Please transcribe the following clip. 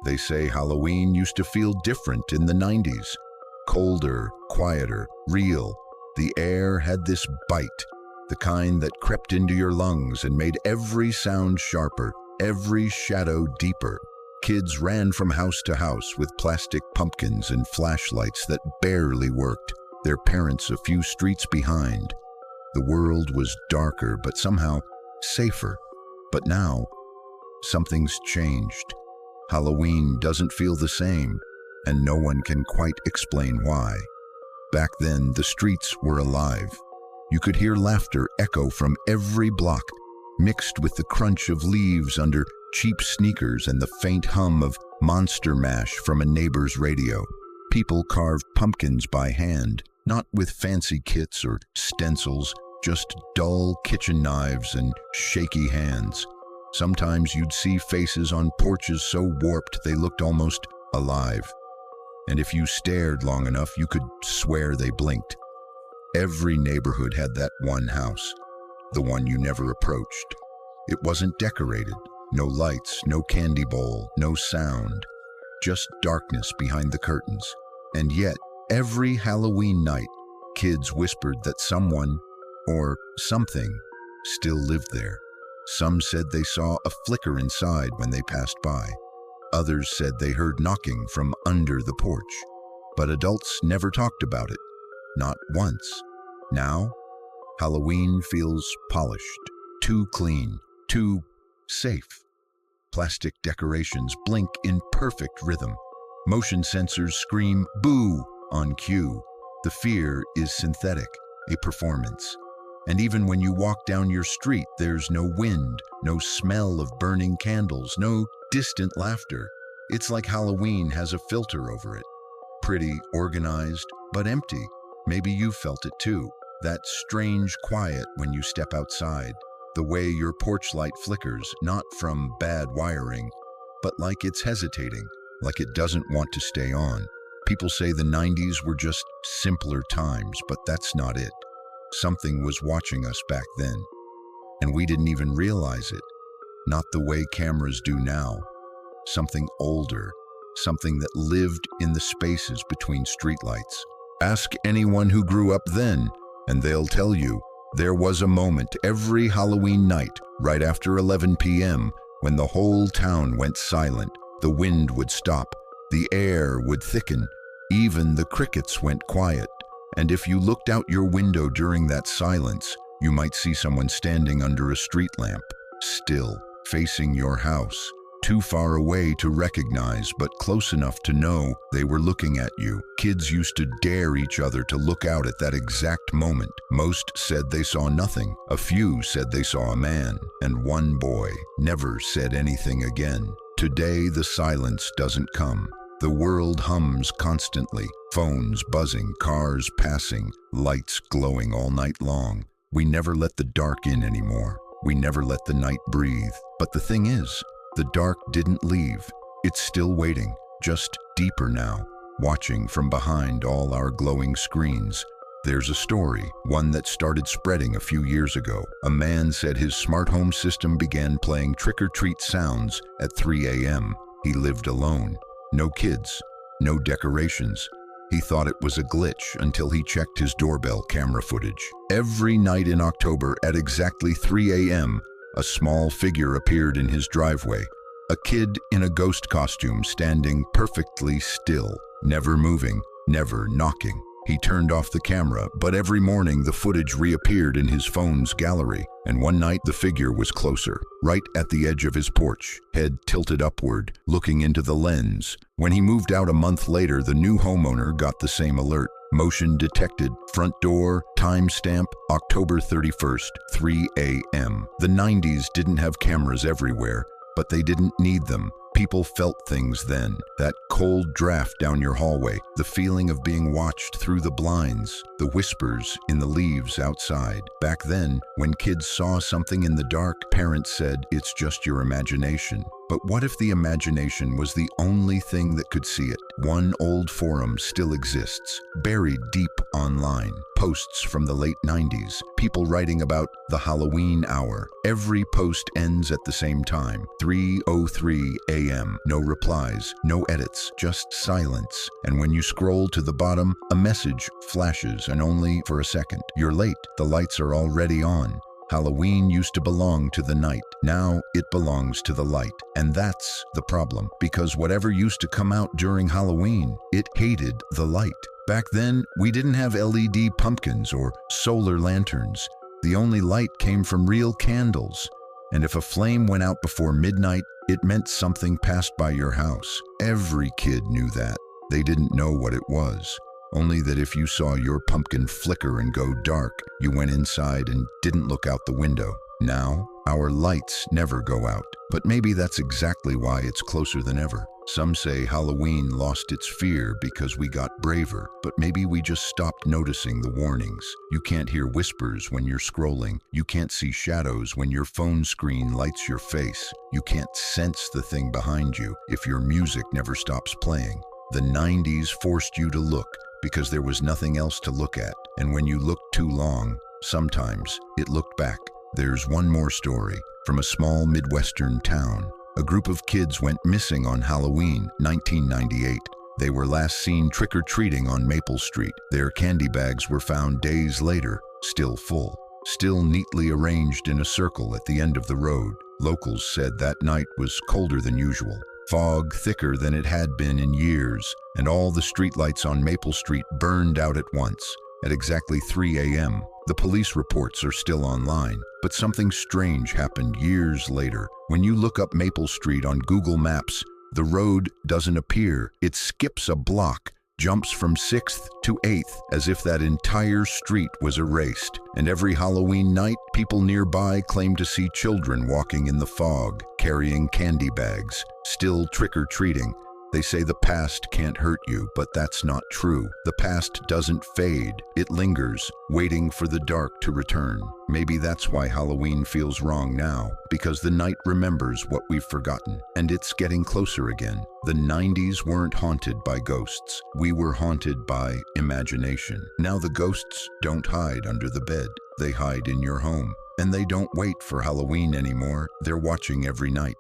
They say Halloween used to feel different in the 90s. Colder, quieter, real. The air had this bite, the kind that crept into your lungs and made every sound sharper, every shadow deeper. Kids ran from house to house with plastic pumpkins and flashlights that barely worked, their parents a few streets behind. The world was darker, but somehow safer. But now, something's changed. Halloween doesn't feel the same, and no one can quite explain why. Back then, the streets were alive. You could hear laughter echo from every block, mixed with the crunch of leaves under cheap sneakers and the faint hum of Monster Mash from a neighbor's radio. People carved pumpkins by hand, not with fancy kits or stencils, just dull kitchen knives and shaky hands. Sometimes you'd see faces on porches so warped they looked almost alive. And if you stared long enough, you could swear they blinked. Every neighborhood had that one house, the one you never approached. It wasn't decorated, no lights, no candy bowl, no sound, just darkness behind the curtains. And yet, every Halloween night, kids whispered that someone, or something, still lived there. Some said they saw a flicker inside when they passed by. Others said they heard knocking from under the porch. But adults never talked about it, not once. Now, Halloween feels polished, too clean, too safe. Plastic decorations blink in perfect rhythm. Motion sensors scream "boo" on cue. The fear is synthetic, a performance. And even when you walk down your street, there's no wind, no smell of burning candles, no distant laughter. It's like Halloween has a filter over it. Pretty, organized, but empty. Maybe you felt it too. That strange quiet when you step outside. The way your porch light flickers, not from bad wiring, but like it's hesitating, like it doesn't want to stay on. People say the 90s were just simpler times, but that's not it. Something was watching us back then, and we didn't even realize it. Not the way cameras do now. Something older, something that lived in the spaces between streetlights. Ask anyone who grew up then, and they'll tell you there was a moment every Halloween night, right after 11 p.m., when the whole town went silent. The wind would stop, the air would thicken, even the crickets went quiet. And if you looked out your window during that silence, you might see someone standing under a street lamp, still, facing your house, too far away to recognize, but close enough to know they were looking at you. Kids used to dare each other to look out at that exact moment. Most said they saw nothing. A few said they saw a man, and one boy never said anything again. Today, the silence doesn't come. The world hums constantly, phones buzzing, cars passing, lights glowing all night long. We never let the dark in anymore. We never let the night breathe. But the thing is, the dark didn't leave. It's still waiting, just deeper now, watching from behind all our glowing screens. There's a story, one that started spreading a few years ago. A man said his smart home system began playing trick-or-treat sounds at 3 a.m. He lived alone. No kids, no decorations. He thought it was a glitch until he checked his doorbell camera footage. Every night in October at exactly 3 a.m., a small figure appeared in his driveway. A kid in a ghost costume standing perfectly still, never moving, never knocking. He turned off the camera, but every morning the footage reappeared in his phone's gallery. And one night the figure was closer, right at the edge of his porch, head tilted upward, looking into the lens. When he moved out a month later, the new homeowner got the same alert. Motion detected, front door, timestamp, October 31st, 3 a.m. The 90s didn't have cameras everywhere, but they didn't need them. People felt things then. That cold draft down your hallway, the feeling of being watched through the blinds, the whispers in the leaves outside. Back then, when kids saw something in the dark, parents said, "It's just your imagination." But what if the imagination was the only thing that could see it? One old forum still exists, buried deep online. Posts from the late 90s, people writing about the Halloween hour. Every post ends at the same time, 3:03 a.m. No replies, no edits, just silence. And when you scroll to the bottom, a message flashes, and only for a second. You're late, the lights are already on. Halloween used to belong to the night. Now it belongs to the light. And that's the problem, because whatever used to come out during Halloween, it hated the light. Back then, we didn't have LED pumpkins or solar lanterns. The only light came from real candles. And if a flame went out before midnight, it meant something passed by your house. Every kid knew that. They didn't know what it was. Only that if you saw your pumpkin flicker and go dark, you went inside and didn't look out the window. Now, our lights never go out. But maybe that's exactly why it's closer than ever. Some say Halloween lost its fear because we got braver, but maybe we just stopped noticing the warnings. You can't hear whispers when you're scrolling. You can't see shadows when your phone screen lights your face. You can't sense the thing behind you if your music never stops playing. The 90s forced you to look because there was nothing else to look at. And when you looked too long, sometimes it looked back. There's one more story from a small Midwestern town. A group of kids went missing on Halloween, 1998. They were last seen trick-or-treating on Maple Street. Their candy bags were found days later, still full, still neatly arranged in a circle at the end of the road. Locals said that night was colder than usual, fog thicker than it had been in years, and all the streetlights on Maple Street burned out at once. At exactly 3 a.m., the police reports are still online, but something strange happened years later. When you look up Maple Street on Google Maps, the road doesn't appear. It skips a block, jumps from 6th to 8th, as if that entire street was erased. And every Halloween night, people nearby claim to see children walking in the fog, carrying candy bags, still trick-or-treating. They say the past can't hurt you, but that's not true. The past doesn't fade. It lingers, waiting for the dark to return. Maybe that's why Halloween feels wrong now, because the night remembers what we've forgotten, and it's getting closer again. The 90s weren't haunted by ghosts. We were haunted by imagination. Now the ghosts don't hide under the bed. They hide in your home. And they don't wait for Halloween anymore. They're watching every night.